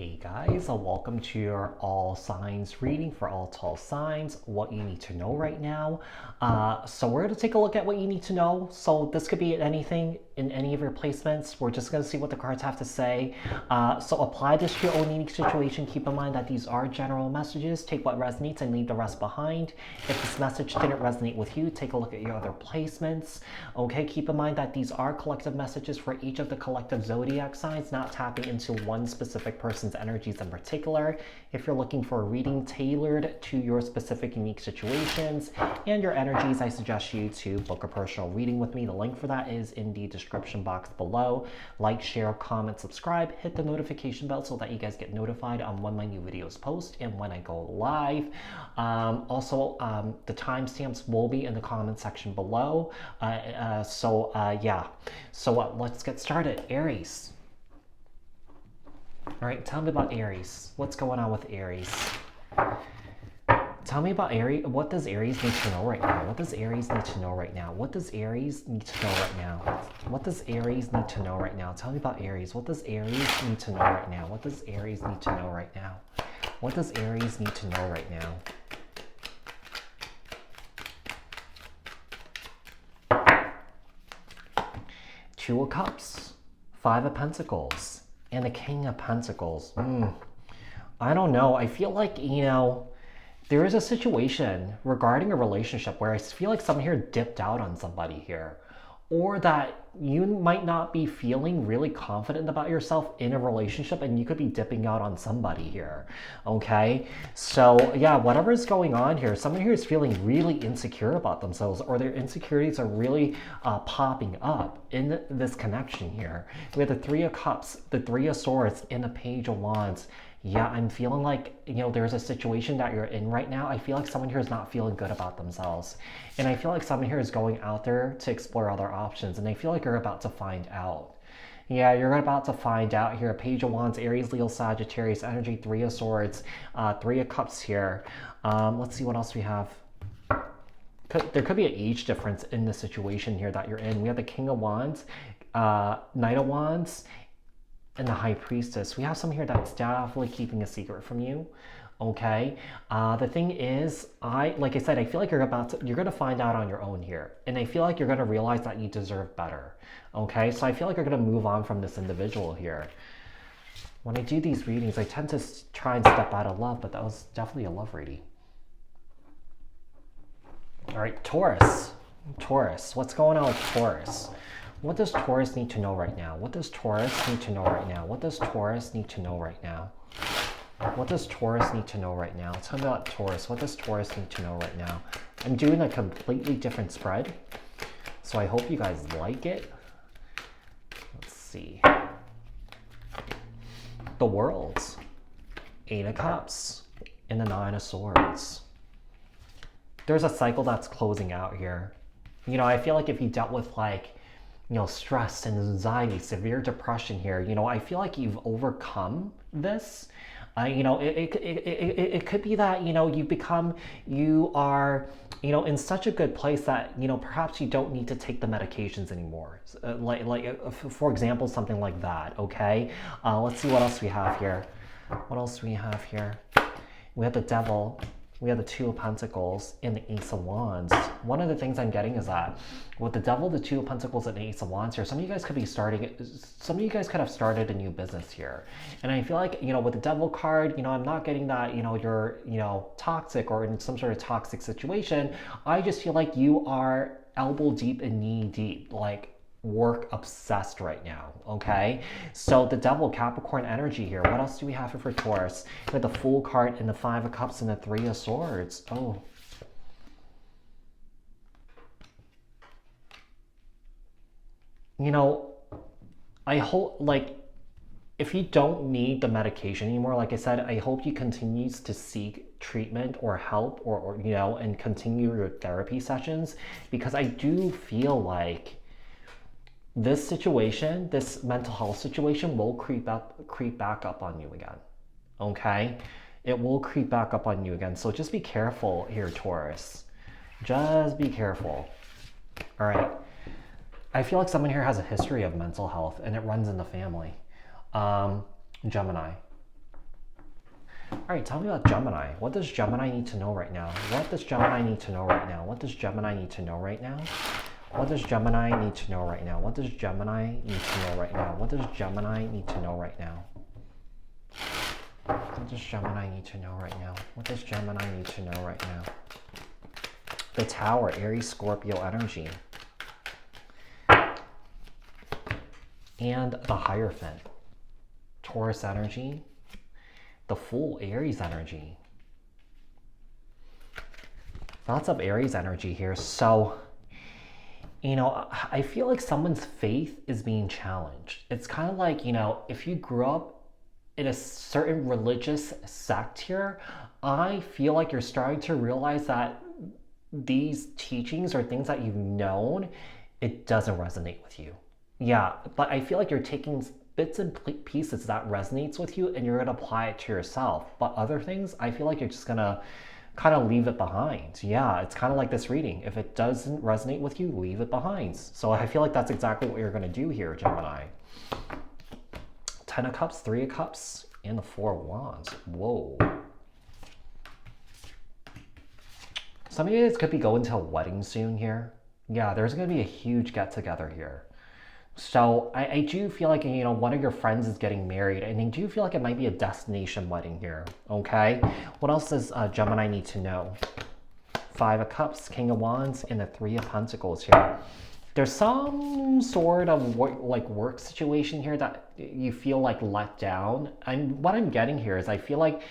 Hey guys, welcome to your all signs reading for all tall signs, what you need to know right now. So we're going to take a look at what you need to know. So this could be anything in any of your placements. We're just going to see what the cards have to say. So apply this to your own unique situation. Keep in mind that these are general messages. Take what resonates and leave the rest behind. If this message didn't resonate with you, take a look at your other placements. Okay, keep in mind that these are collective messages for each of the collective zodiac signs, not tapping into one specific person's energies in particular. If you're looking for a reading tailored to your specific unique situations and your energies, I suggest you to book a personal reading with me. The link for that is in the description box below. Like, share, comment, subscribe, hit the notification bell so that you guys get notified on when my new videos post and when I go live. The timestamps will be in the comment section below. Let's get started. Aries. All right, tell me about Aries. What's going on with Aries? Tell me about Aries. What does Aries need to know right now? What does Aries need to know right now? What does Aries need to know right now? What does Aries need to know right now? Tell me about Aries. What does Aries need to know right now? What does Aries need to know right now? What does Aries need to know right now? Two of Cups, Five of Pentacles, and the King of Pentacles. I don't know. I feel like, there is a situation regarding a relationship where I feel like someone here dipped out on somebody here. Or that you might not be feeling really confident about yourself in a relationship and you could be dipping out on somebody here. Okay? So, yeah, whatever is going on here, someone here is feeling really insecure about themselves, or their insecurities are really popping up in this connection here. We have the Three of Cups, the Three of Swords, and the Page of Wands. Yeah, I'm feeling like, there's a situation that you're in right now. I feel like someone here is not feeling good about themselves. And I feel like someone here is going out there to explore other options. And I feel like you're about to find out. Yeah, you're about to find out here. Page of Wands, Aries, Leo, Sagittarius, energy, Three of Swords, Three of Cups here. Let's see what else we have. There could be an age difference in the situation here that you're in. We have the King of Wands, Knight of Wands, and the High Priestess. We have someone here that's definitely keeping a secret from you. Okay. The thing is, like I said, I feel like you're going to find out on your own here. And I feel like you're going to realize that you deserve better. Okay. So I feel like you're going to move on from this individual here. When I do these readings, I tend to try and step out of love, but that was definitely a love reading. All right. Taurus. What's going on with Taurus? What does Taurus need to know right now? What does Taurus need to know right now? What does Taurus need to know right now? What does Taurus need to know right now? Tell me about Taurus. What does Taurus need to know right now? I'm doing a completely different spread, so I hope you guys like it. Let's see. The World, Eight of Cups, and the Nine of Swords. There's a cycle that's closing out here. I feel like if you dealt with stress and anxiety, severe depression here, I feel like you've overcome this. It could be that, you are, in such a good place that, perhaps you don't need to take the medications anymore. For example, something like that. Okay. Let's see what else we have here. We have the Devil. We have the Two of Pentacles and the Ace of Wands. One of the things I'm getting is that with the Devil, the Two of Pentacles, and the Ace of Wands here, some of you guys could have started a new business here. And I feel like, with the Devil card, I'm not getting that, you're, toxic or in some sort of toxic situation. I just feel like you are elbow deep and knee deep, work obsessed right now. Okay, so the Devil, Capricorn energy here. What else do we have here for Taurus? We have the Fool card and the Five of Cups and the Three of Swords. Oh, I hope, if you don't need the medication anymore, like I said, I hope you continue to seek treatment or help or and continue your therapy sessions, because I do feel like this situation, this mental health situation, will creep back up on you again. Okay? It will creep back up on you again. So just be careful here, Taurus. Just be careful. All right. I feel like someone here has a history of mental health and it runs in the family. Gemini. All right, tell me about Gemini. What does Gemini need to know right now? What does Gemini need to know right now? What does Gemini need to know right now? What does Gemini need to know right now? What does Gemini need to know right now? What does Gemini need to know right now? What does Gemini need to know right now? What does Gemini need to know right now? The Tower, Aries, Scorpio energy. And the Hierophant, Taurus energy. The Fool, Aries energy. Lots of Aries energy here. So, you know, I feel like someone's faith is being challenged. It's kind of like, you know, if you grew up in a certain religious sect here, I feel like you're starting to realize that these teachings or things that you've known, it doesn't resonate with you. Yeah, but I feel like you're taking bits and pieces that resonates with you and you're going to apply it to yourself. But other things, I feel like you're just going to kind of leave it behind. Yeah, it's kind of like this reading. If it doesn't resonate with you, leave it behind. So I feel like that's exactly what you're going to do here, Gemini. 10 of Cups, 3 of Cups, and the 4 of Wands. Whoa. Some of you guys could be going to a wedding soon here. Yeah, there's going to be a huge get-together here. So I do feel like, you know, one of your friends is getting married, and I do feel like it might be a destination wedding here, okay? What else does Gemini need to know? 5 of Cups, King of Wands, and the 3 of Pentacles here. There's some sort of work situation here that you feel like let down. What I'm getting here is I feel like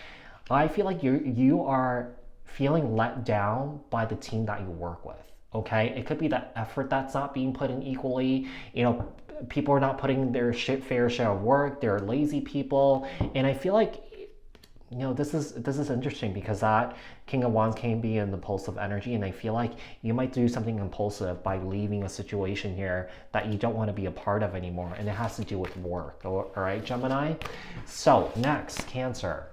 you are feeling let down by the team that you work with. Okay, it could be the effort that's not being put in equally. You know, people are not putting their fair share of work. They're lazy people, and I feel like, you know, this is interesting because that King of Wands can be an impulsive energy, and I feel like you might do something impulsive by leaving a situation here that you don't want to be a part of anymore, and it has to do with work. All right, Gemini. So next, Cancer.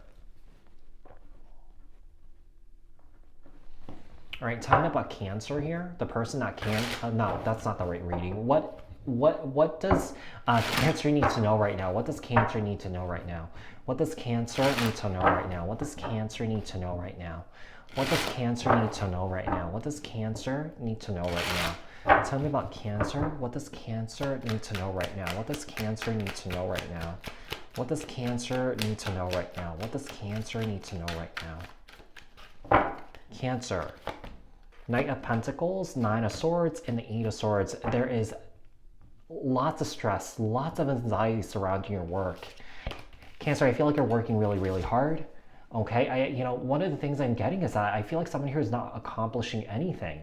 All right, tell me about Cancer here. The person that can, no, that's not the right reading. What does Cancer need to know right now? What does Cancer need to know right now? What does Cancer need to know right now? What does Cancer need to know right now? What does Cancer need to know right now? What does Cancer need to know right now? Tell me about Cancer. What does Cancer need to know right now? What does Cancer need to know right now? What does Cancer need to know right now? What does Cancer need to know right now? Cancer. Knight of Pentacles, 9 of Swords, and the 8 of Swords. There is lots of stress, lots of anxiety surrounding your work. Cancer, I feel like you're working really, really hard. Okay, you know, one of the things I'm getting is that I feel like someone here is not accomplishing anything.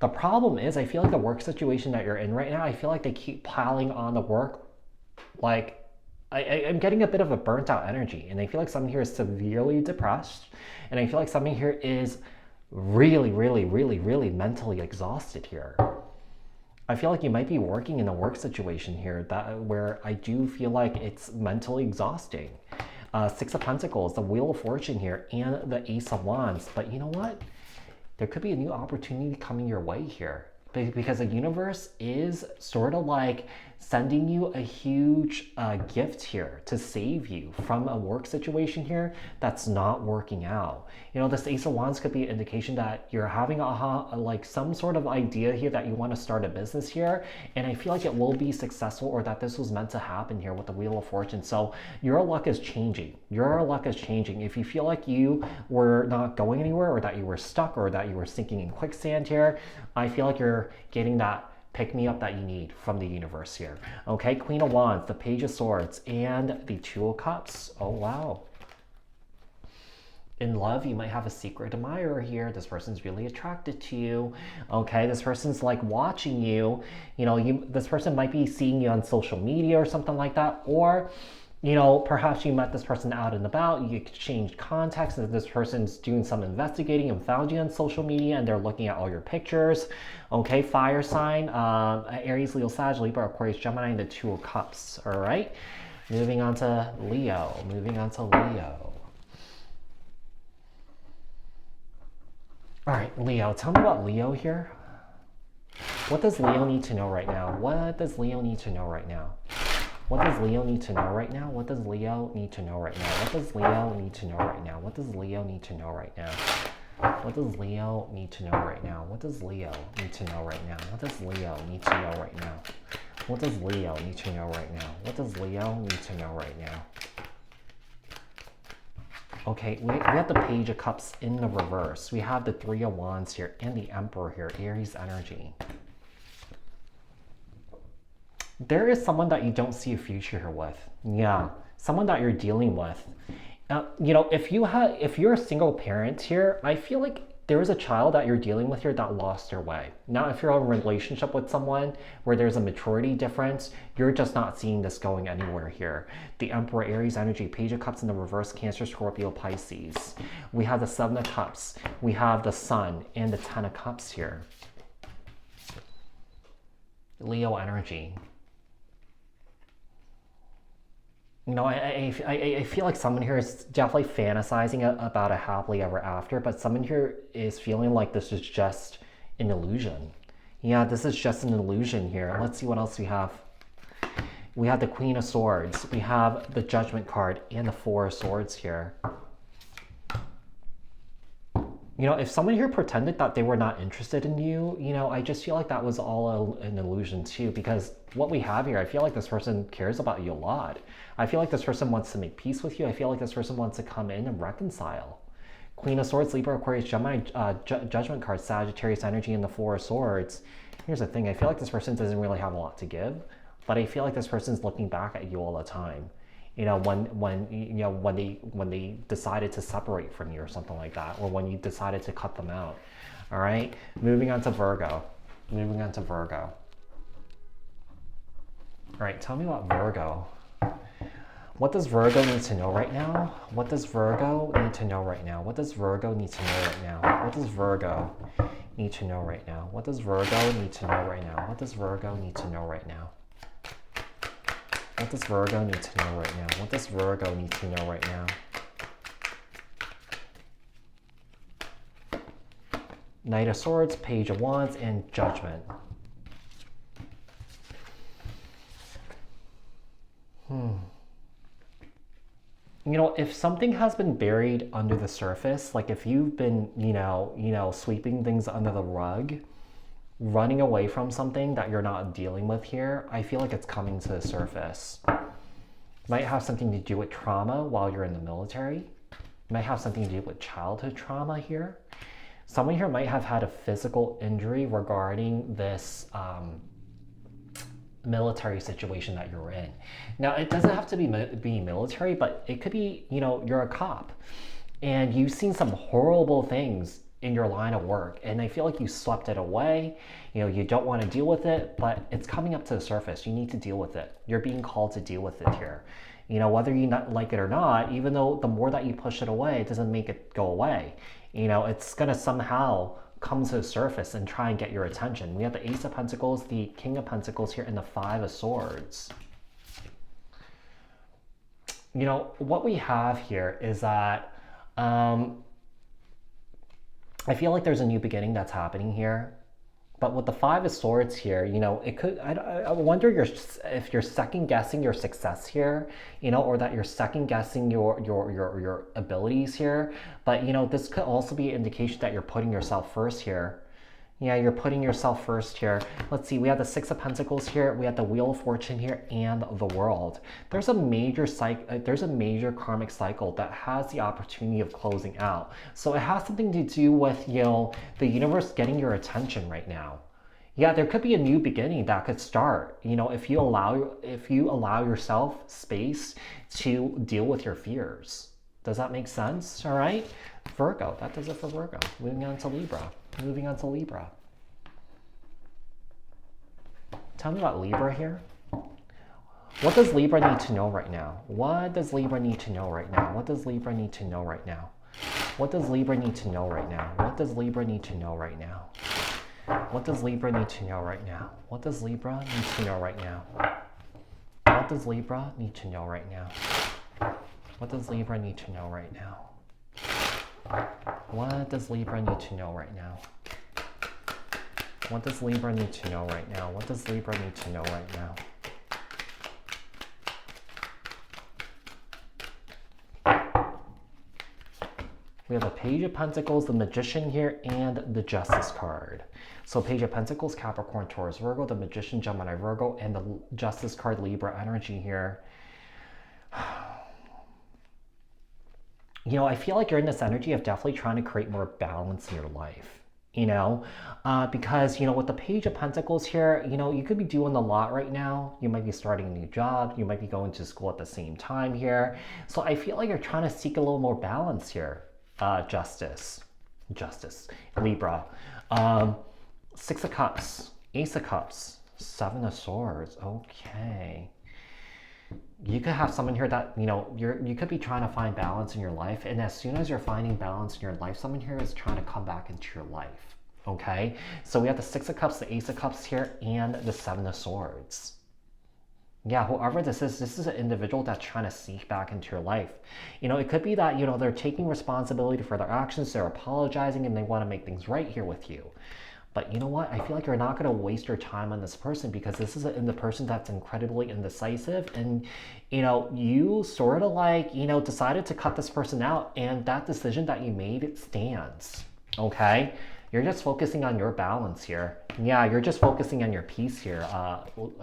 The problem is I feel like the work situation that you're in right now, I feel like they keep piling on the work. Like, I'm getting a bit of a burnt out energy, and I feel like someone here is severely depressed, and I feel like someone here is really, really, really, really mentally exhausted here. I feel like you might be working in a work situation here where I do feel like it's mentally exhausting. 6 of Pentacles, the Wheel of Fortune here, and the Ace of Wands. But you know what? There could be a new opportunity coming your way here, because the universe is sort of like sending you a huge gift here to save you from a work situation here that's not working out. You know, this Ace of Wands could be an indication that you're having like some sort of idea here that you want to start a business here, and I feel like it will be successful, or that this was meant to happen here with the Wheel of Fortune. So your luck is changing. Your luck is changing. If you feel like you were not going anywhere, or that you were stuck, or that you were sinking in quicksand here, I feel like you're getting that pick me up that you need from the universe here. Okay, Queen of Wands, the Page of Swords, and the 2 of Cups. Oh, wow. In love, you might have a secret admirer here. This person's really attracted to you. Okay, this person's like watching you. You know, this person might be seeing you on social media or something like that. Or, you know, perhaps you met this person out and about, you exchanged contacts, and this person's doing some investigating and found you on social media, and they're looking at all your pictures. Okay, fire sign, Aries, Leo, Sag, Libra, Aquarius, Gemini, and the 2 of Cups. All right, moving on to Leo. All right, Leo, tell me about Leo here. What does Leo need to know right now? What does Leo need to know right now? What does Leo need to know right now? What does Leo need to know right now? What does Leo need to know right now? What does Leo need to know right now? What does Leo need to know right now? What does Leo need to know right now? What does Leo need to know right now? What does Leo need to know right now? What does Leo need to know right now? Okay, we have the Page of Cups in the reverse. We have the Three of Wands here and the Emperor here, Aries energy. There is someone that you don't see a future here with. Yeah, someone that you're dealing with. You know, if you're a single parent here, I feel like there is a child that you're dealing with here that lost their way. Now, if you're in a relationship with someone where there's a maturity difference, you're just not seeing this going anywhere here. The Emperor, Aries energy, Page of Cups in the reverse, Cancer, Scorpio, Pisces. We have the Seven of Cups. We have the Sun and the Ten of Cups here. Leo energy. You know, I feel like someone here is definitely fantasizing about a happily ever after, but someone here is feeling like this is just an illusion. Yeah, this is just an illusion here. Let's see what else we have. We have the Queen of Swords. We have the Judgment card and the Four of Swords here. You know, if someone here pretended that they were not interested in you, you know, I just feel like that was all an illusion too, because what we have here, I feel like this person cares about you a lot. I feel like this person wants to make peace with you. I feel like this person wants to come in and reconcile. Queen of Swords, Libra, Aquarius, Gemini, Judgment card, Sagittarius energy, and the Four of Swords. Here's the thing. I feel like this person doesn't really have a lot to give, but I feel like this person's looking back at you all the time. You know, when they decided to separate from you or something like that, or when you decided to cut them out. All right, moving on to Virgo. Moving on to Virgo. All right, tell me about Virgo. What does Virgo need to know right now? What does Virgo need to know right now? What does Virgo need to know right now? What does Virgo need to know right now? What does Virgo need to know right now? What does Virgo need to know right now? What does Virgo need to know right now? What does Virgo need to know right now? Knight of Swords, Page of Wands, and Judgment. You know, if something has been buried under the surface, like if you've been, you know, sweeping things under the rug, running away from something that you're not dealing with here, I feel like it's coming to the surface. Might have something to do with trauma while you're in the military. Might have something to do with childhood trauma here. Someone here might have had a physical injury regarding this military situation that you're in. Now, it doesn't have to be military, but it could be, you know, you're a cop and you've seen some horrible things in your line of work, and I feel like you swept it away. You know, you don't want to deal with it, but it's coming up to the surface. You need to deal with it. You're being called to deal with it here. You know, whether you not like it or not, even though the more that you push it away, it doesn't make it go away. You know, it's gonna somehow come to the surface and try and get your attention. We have the Ace of Pentacles, the King of Pentacles here, and the Five of Swords. You know, what we have here is that I feel like there's a new beginning that's happening here. But with the Five of Swords here, you know, it could, I wonder if you're second guessing your success here, you know, or that you're second guessing your abilities here. But, you know, this could also be an indication that you're putting yourself first here. Yeah, you're putting yourself first here. Let's see, we have the Six of Pentacles here, we have the Wheel of Fortune here, and the World. There's a major karmic cycle that has the opportunity of closing out. So it has something to do with, you know, the universe getting your attention right now. Yeah, there could be a new beginning that could start, you know, if you allow yourself space to deal with your fears. Does that make sense? All right, Virgo, that does it for Virgo. Moving on to Libra. Moving on to Libra. Tell me about Libra here. What does Libra need to know right now? What does Libra need to know right now? What does Libra need to know right now? What does Libra need to know right now? What does Libra need to know right now? What does Libra need to know right now? What does Libra need to know right now? What does Libra need to know right now? What does Libra need to know right now? What does Libra need to know right now? What does Libra need to know right now? What does Libra need to know right now? We have the Page of Pentacles, the Magician here, and the Justice card. So Page of Pentacles, Capricorn, Taurus, Virgo, the Magician, Gemini, Virgo, and the Justice card, Libra energy here. You know, I feel like you're in this energy of definitely trying to create more balance in your life, you know, because, you know, with the Page of Pentacles here, you know, you could be doing a lot right now. You might be starting a new job. You might be going to school at the same time here. So I feel like you're trying to seek a little more balance here. Justice, Libra. Six of Cups, Ace of Cups, Seven of Swords. Okay. You could have someone here that, you know, you could be trying to find balance in your life. And as soon as you're finding balance in your life, someone here is trying to come back into your life. Okay. So we have the Six of Cups, the Ace of Cups here, and the Seven of Swords. Yeah, whoever this is an individual that's trying to seek back into your life. You know, it could be that, you know, they're taking responsibility for their actions, they're apologizing, and they want to make things right here with you. But you know what? I feel like you're not going to waste your time on this person, because this is the person that's incredibly indecisive. And, you know, you sort of like, you know, decided to cut this person out, and that decision that you made, it stands. Okay? You're just focusing on your balance here. Yeah, you're just focusing on your peace here,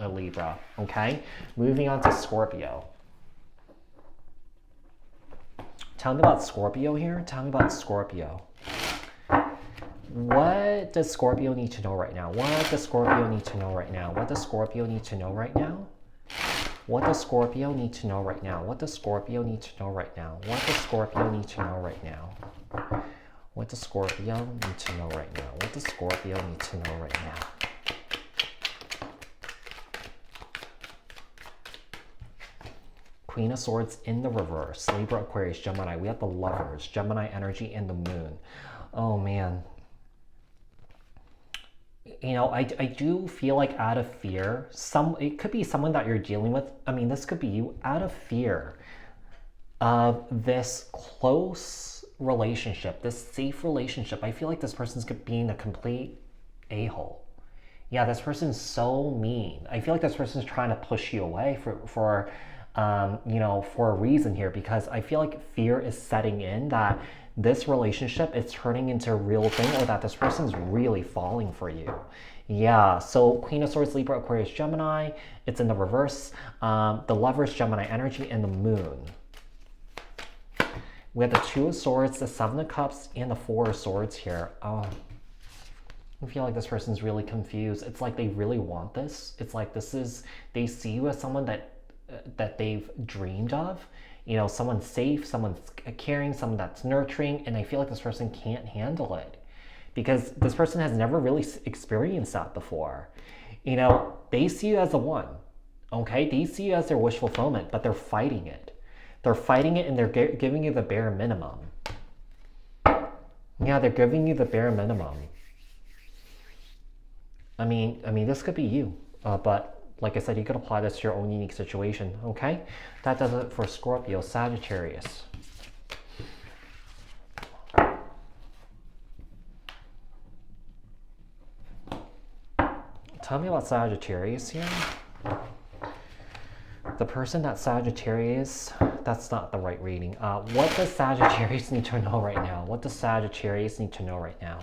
Libra. Okay? Moving on to Scorpio. Tell me about Scorpio here. Tell me about Scorpio. What does Scorpio need to know right now? What does Scorpio need to know right now? What does Scorpio need to know right now? What does Scorpio need to know right now? What does Scorpio need to know right now? What does Scorpio need to know right now? What does Scorpio need to know right now? What does Scorpio need to know right now? Queen of Swords in the reverse. Libra, Aquarius, Gemini. We have the Lovers, Gemini energy, and the Moon. Oh, man. You know, I do feel like out of fear, it could be someone that you're dealing with. I mean, this could be you, out of fear of this close relationship, this safe relationship. I feel like this person's being a complete a-hole. Yeah, this person's so mean. I feel like this person's trying to push you away for you know, for a reason here, because I feel like fear is setting in that this relationship is turning into a real thing, or that this person's really falling for you. Yeah, so Queen of Swords, Libra, Aquarius, Gemini. It's in the reverse. The Lovers, Gemini energy, and the Moon. We have the Two of Swords, the Seven of Cups, and the Four of Swords here. Oh, I feel like this person's really confused. It's like they really want this. It's like they see you as someone that they've dreamed of. You know, someone safe, someone caring, someone that's nurturing, and I feel like this person can't handle it, because this person has never really experienced that before. You know, they see you as the one, okay? They see you as their wish fulfillment, but they're fighting it. They're fighting it, and they're giving you the bare minimum. Yeah, they're giving you the bare minimum. I mean, this could be you, but like I said, you could apply this to your own unique situation, okay? That does it for Scorpio. Sagittarius. Tell me about Sagittarius here. The person that Sagittarius, that's not the right reading. What does Sagittarius need to know right now? What does Sagittarius need to know right now?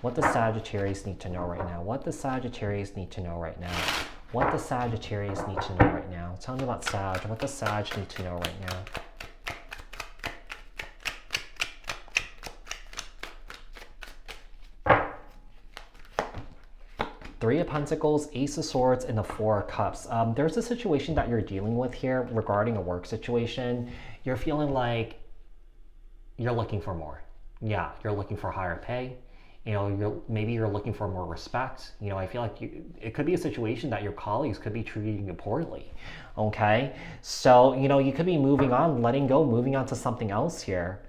What does Sagittarius need to know right now? What does Sagittarius need to know right now? What does Sagittarius need to know right now? Tell me about Sag. What does Sag need to know right now? Three of Pentacles, Ace of Swords, and the Four of Cups. There's a situation that you're dealing with here regarding a work situation. You're feeling like you're looking for more. Yeah, you're looking for higher pay. You know, maybe you're looking for more respect. You know, I feel like it could be a situation that your colleagues could be treating you poorly. Okay, so you know, you could be moving on, letting go, moving on to something else here.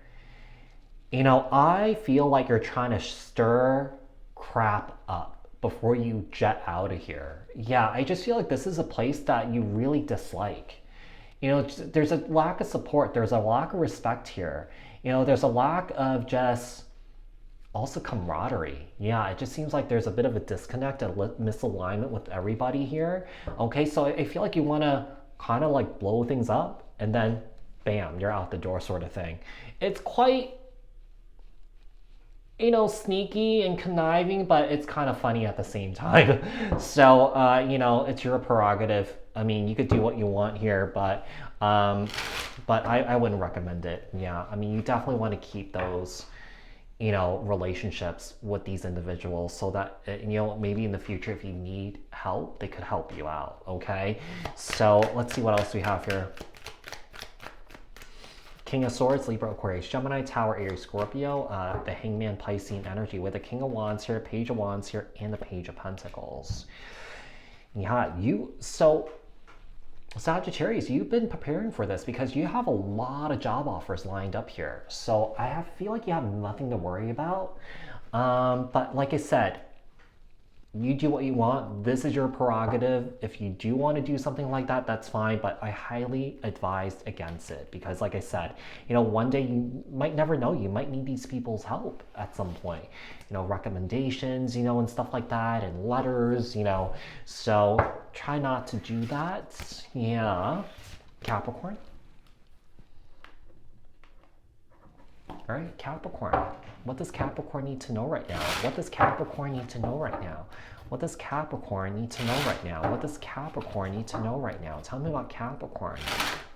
You know, I feel like you're trying to stir crap up before you jet out of here. Yeah, I just feel like this is a place that you really dislike. You know, there's a lack of support. There's a lack of respect here. You know, there's a lack of just also camaraderie. Yeah, it just seems like there's a bit of a disconnect, a misalignment with everybody here. Okay, so I feel like you want to kind of like blow things up, and then bam, you're out the door sort of thing. It's quite you know, sneaky and conniving, but it's kind of funny at the same time. So, you know, it's your prerogative. I mean, you could do what you want here, but I wouldn't recommend it. Yeah, I mean, you definitely want to keep those, you know, relationships with these individuals so that, you know, maybe in the future, if you need help, they could help you out. Okay, so let's see what else we have here. King of Swords, Libra, Aquarius, Gemini, Tower, Aries, Scorpio, the Hangman, Pisces energy with the King of Wands here, Page of Wands here, and the Page of Pentacles. Yeah, so Sagittarius, you've been preparing for this because you have a lot of job offers lined up here. So I feel like you have nothing to worry about. But like I said, you do what you want. This is your prerogative. If you do want to do something like that, that's fine. But I highly advise against it because, like I said, you know, one day you might never know. You might need these people's help at some point. You know, recommendations, you know, and stuff like that, and letters, you know. So try not to do that. Yeah. Capricorn. All right, Capricorn. What does Capricorn need to know right now? What does Capricorn need to know right now? What does Capricorn need to know right now? What does Capricorn need to know right now? Tell me about Capricorn.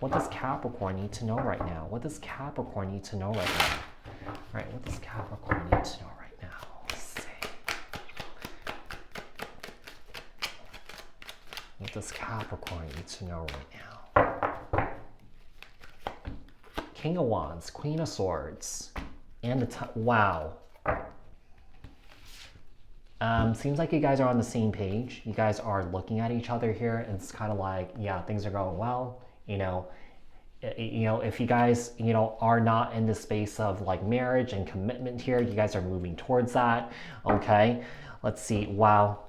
What does Capricorn need to know right now? What does Capricorn need to know right now? All right, what does Capricorn need to know right now? Let's see. What does Capricorn need to know right now? King of Wands, Queen of Swords, and wow. Seems like you guys are on the same page. You guys are looking at each other here, and it's kind of like, yeah, things are going well. You know, if you guys, you know, are not in the space of like marriage and commitment here, you guys are moving towards that. Okay, let's see. Wow.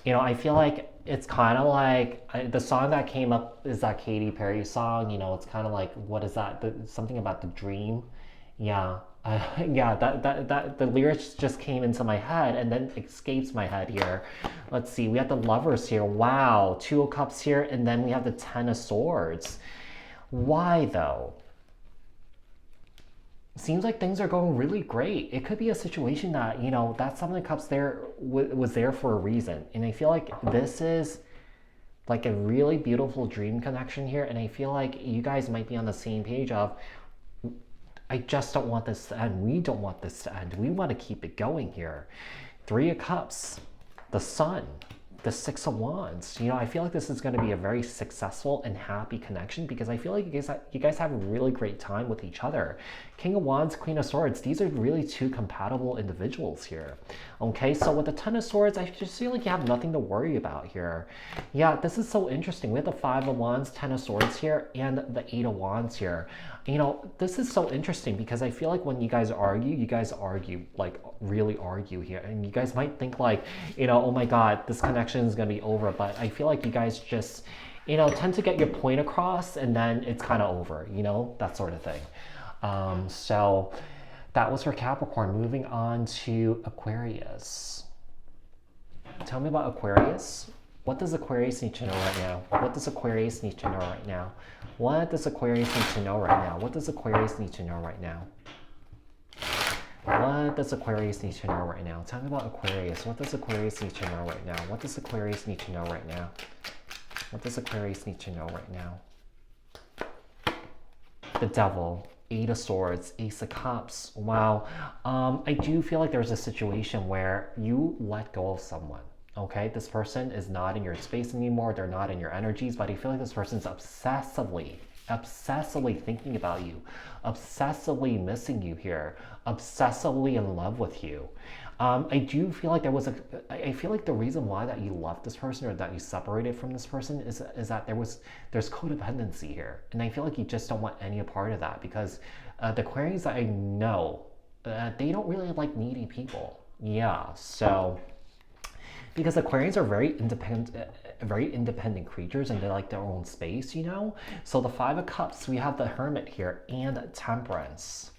You know, I feel like it's kind of like the song that came up is that Katy Perry song. You know, it's kind of like, what is that? Something about the dream. Yeah. Yeah, that the lyrics just came into my head and then escapes my head here. Let's see, we have the Lovers here. Wow, Two of Cups here, and then we have the Ten of Swords. Why though? Seems like things are going really great. It could be a situation that, you know, that Seven of Cups there was there for a reason. And I feel like this is like a really beautiful dream connection here. And I feel like you guys might be on the same page of, I just don't want this to end. We don't want this to end. We want to keep it going here. Three of Cups, the Sun, the Six of Wands. You know, I feel like this is going to be a very successful and happy connection because I feel like you guys have a really great time with each other. King of Wands, Queen of Swords. These are really two compatible individuals here. Okay, so with the Ten of Swords, I just feel like you have nothing to worry about here. Yeah, this is so interesting. We have the Five of Wands, Ten of Swords here, and the Eight of Wands here. You know, this is so interesting because I feel like when you guys argue, like really argue here. And you guys might think like, you know, oh my God, this connection is going to be over. But I feel like you guys just, you know, tend to get your point across and then it's kind of over, you know, that sort of thing. So that was for Capricorn. Moving on to Aquarius. Tell me about Aquarius. What does Aquarius need to know right now? What does Aquarius need to know right now? What does Aquarius need to know right now? What does Aquarius need to know right now? What does Aquarius need to know right now? Tell me about Aquarius. What does Aquarius need to know right now? What does Aquarius need to know right now? What does Aquarius need to know right now? The Devil, Eight of Swords, Ace of Cups. Wow. I do feel like there's a situation where you let go of someone. Okay, this person is not in your space anymore. They're not in your energies, but I feel like this person's obsessively thinking about you, obsessively missing you here, obsessively in love with you. I do feel like I feel like the reason why that you left this person or that you separated from this person is that there's codependency here. And I feel like you just don't want any part of that because the Aquarians that I know, they don't really like needy people. Yeah, so because Aquarians are very independent creatures and they like their own space, you know? So the Five of Cups, we have the Hermit here and Temperance.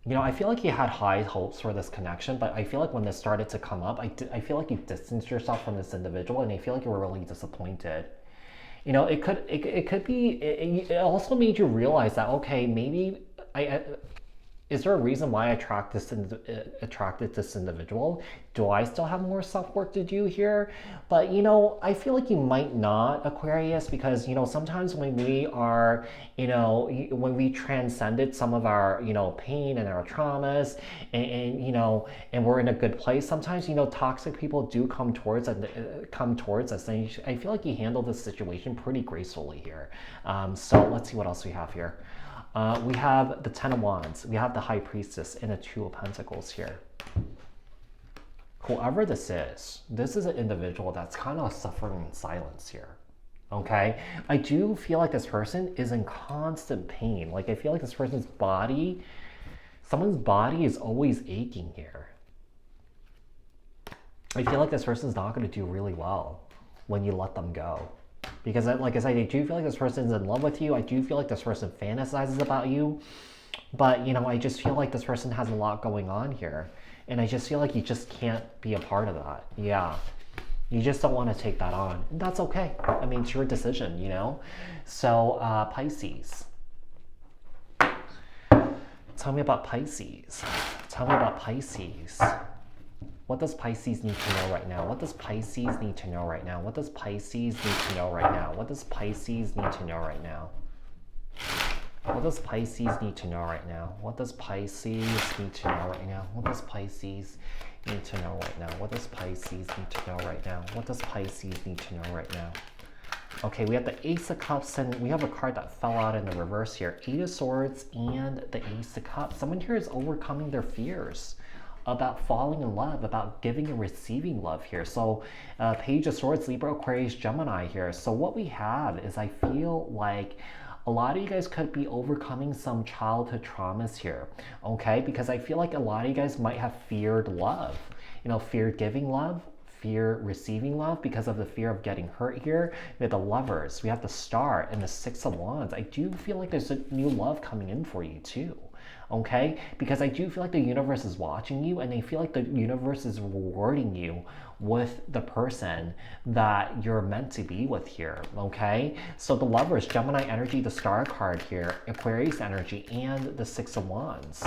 You know, I feel like you had high hopes for this connection, but I feel like when this started to come up, I feel like you distanced yourself from this individual and I feel like you were really disappointed. You know, it could be, it also made you realize that, okay, maybe is there a reason why I attracted this individual? Do I still have more self-work to do here? But I feel like you might not, Aquarius, because sometimes when we are, when we transcended some of our, pain and our traumas, and we're in a good place, sometimes toxic people do come towards us, and I feel like you handle this situation pretty gracefully here. So let's see what else we have here. We have the Ten of Wands, we have the High Priestess, and the Two of Pentacles here. Whoever this is an individual that's kind of suffering in silence here. Okay? I do feel like this person is in constant pain. Like, I feel like this person's body, someone's body is always aching here. I feel like this person's not going to do really well when you let them go. Because, like I said, I do feel like this person's in love with you. I do feel like this person fantasizes about you. But, I just feel like this person has a lot going on here. And I just feel like you just can't be a part of that. Yeah. You just don't want to take that on. And that's okay. I mean, it's your decision, So, Pisces. Tell me about Pisces. Tell me about Pisces. What does Pisces need to know right now? What does Pisces need to know right now? What does Pisces need to know right now? What does Pisces need to know right now? What does Pisces need to know right now? What does Pisces need to know right now? What does Pisces need to know right now? What does Pisces need to know right now? What does Pisces need to know right now? Okay, we have the Ace of Cups, and we have a card that fell out in the reverse here. Eight of Swords and the Ace of Cups. Someone here is overcoming their fears about falling in love, about giving and receiving love here. So Page of Swords, Libra, Aquarius, Gemini here. So what we have is, I feel like a lot of you guys could be overcoming some childhood traumas here, okay? Because I feel like a lot of you guys might have feared love, feared giving love, fear receiving love because of the fear of getting hurt here. We have the Lovers, we have the Star, and the Six of Wands. I do feel like there's a new love coming in for you too. Okay, because I do feel like the universe is watching you, and I feel like the universe is rewarding you with the person that you're meant to be with here. Okay, so the Lovers, Gemini energy, the Star card here, Aquarius energy, and the Six of Wands.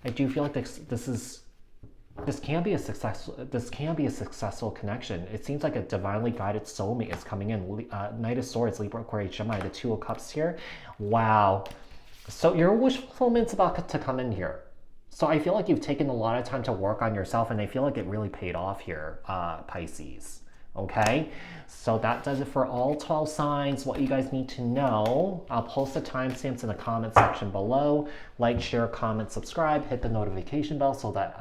I do feel like this can be a successful connection. It seems like a divinely guided soulmate is coming in. Knight of Swords, Libra, Aquarius, Gemini, the Two of Cups here. Wow. So your wish fulfillment's about to come in here. So I feel like you've taken a lot of time to work on yourself, and I feel like it really paid off here, Pisces. Okay, so that does it for all 12 signs. What you guys need to know, I'll post the timestamps in the comment section below. Like, share, comment, subscribe, hit the notification bell so that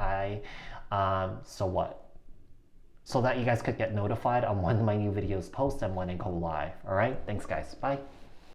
so that you guys could get notified on when my new videos post and when I go live. All right, thanks guys, bye.